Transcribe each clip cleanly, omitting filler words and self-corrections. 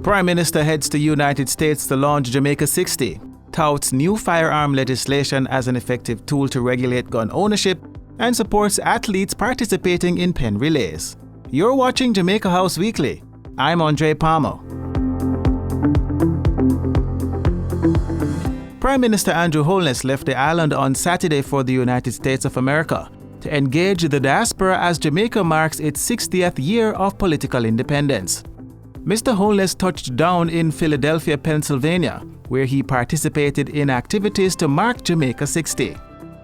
Prime Minister heads to United States to launch Jamaica 60, touts new firearm legislation as an effective tool to regulate gun ownership, and supports athletes participating in pen relays. You're watching Jamaica House Weekly. I'm Andre Palmer. Prime Minister Andrew Holness left the island on Saturday for the United States of America to engage the diaspora as Jamaica marks its 60th year of political independence. Mr. Holness touched down in Philadelphia, Pennsylvania, where he participated in activities to mark Jamaica 60.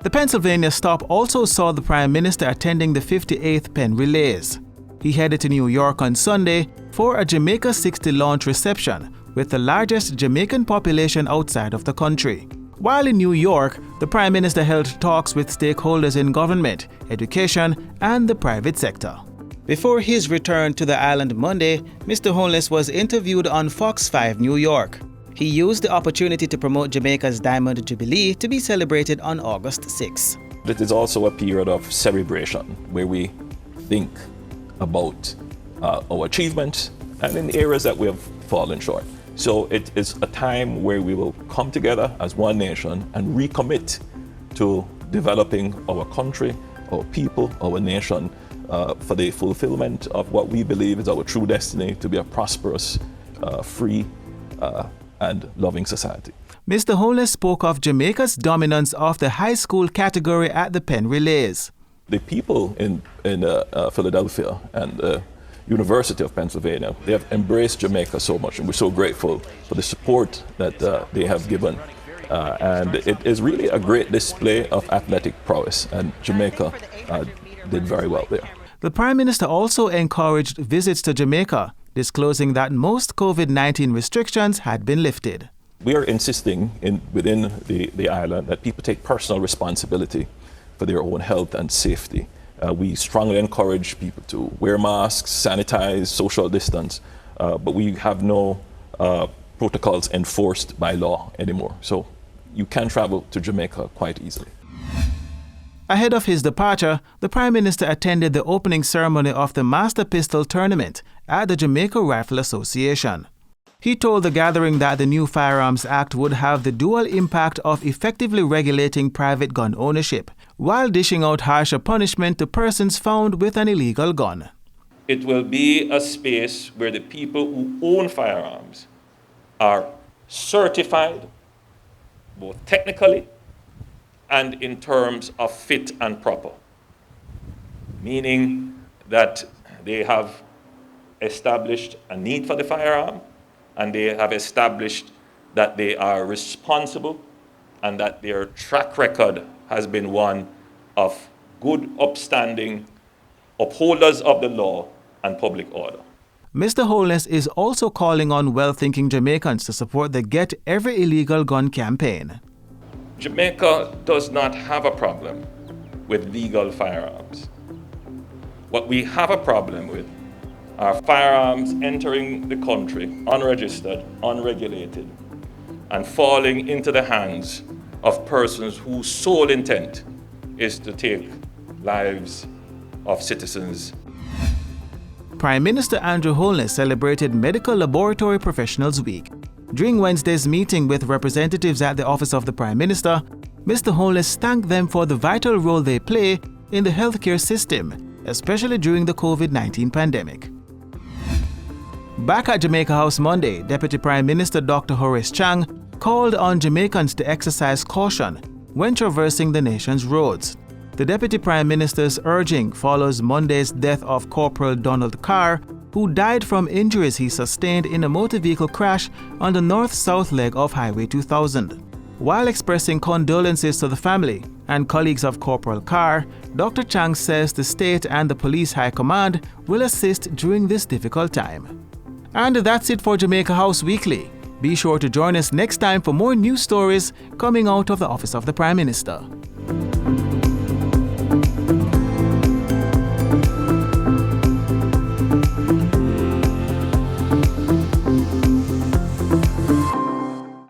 The Pennsylvania stop also saw the Prime Minister attending the 58th Pen Relays. He headed to New York on Sunday for a Jamaica 60 launch reception with the largest Jamaican population outside of the country. While in New York, the Prime Minister held talks with stakeholders in government, education, and the private sector. Before his return to the island Monday, Mr. Holness was interviewed on Fox 5 New York. He used the opportunity to promote Jamaica's Diamond Jubilee to be celebrated on August 6. It is also a period of celebration where we think about our achievements and in the areas that we have fallen short. So it is a time where we will come together as one nation and recommit to developing our country, our people, our nation for the fulfillment of what we believe is our true destiny, to be a prosperous, free, and loving society. Mr. Holness spoke of Jamaica's dominance of the high school category at the Pen Relays. The people in Philadelphia and the University of Pennsylvania, they have embraced Jamaica so much, and we're so grateful for the support that they have given. And it is really a great display of athletic prowess, and Jamaica did very well there. The Prime Minister also encouraged visits to Jamaica, disclosing that most COVID-19 restrictions had been lifted. We are insisting within the island that people take personal responsibility for their own health and safety. We strongly encourage people to wear masks, sanitize, social distance, but we have no protocols enforced by law anymore. So you can travel to Jamaica quite easily. Ahead of his departure, the Prime Minister attended the opening ceremony of the Master Pistol Tournament at the Jamaica Rifle Association. He told the gathering that the new Firearms Act would have the dual impact of effectively regulating private gun ownership, while dishing out harsher punishment to persons found with an illegal gun. It will be a space where the people who own firearms are certified, both technically and in terms of fit and proper, meaning that they have established a need for the firearm, and they have established that they are responsible and that their track record has been one of good, upstanding upholders of the law and public order. Mr. Holness is also calling on well-thinking Jamaicans to support the Get Every Illegal Gun campaign. Jamaica does not have a problem with legal firearms. What we have a problem with are firearms entering the country unregistered, unregulated, and falling into the hands of persons whose sole intent is to take lives of citizens. Prime Minister Andrew Holness celebrated Medical Laboratory Professionals Week. During Wednesday's meeting with representatives at the Office of the Prime Minister, Mr. Holness thanked them for the vital role they play in the healthcare system, especially during the COVID-19 pandemic. Back at Jamaica House Monday, Deputy Prime Minister Dr. Horace Chang called on Jamaicans to exercise caution when traversing the nation's roads. The Deputy Prime Minister's urging follows Monday's death of Corporal Donald Carr, who died from injuries he sustained in a motor vehicle crash on the north-south leg of Highway 2000. While expressing condolences to the family and colleagues of Corporal Carr, Dr. Chang says the state and the police high command will assist during this difficult time. And that's it for Jamaica House Weekly. Be sure to join us next time for more news stories coming out of the Office of the Prime Minister.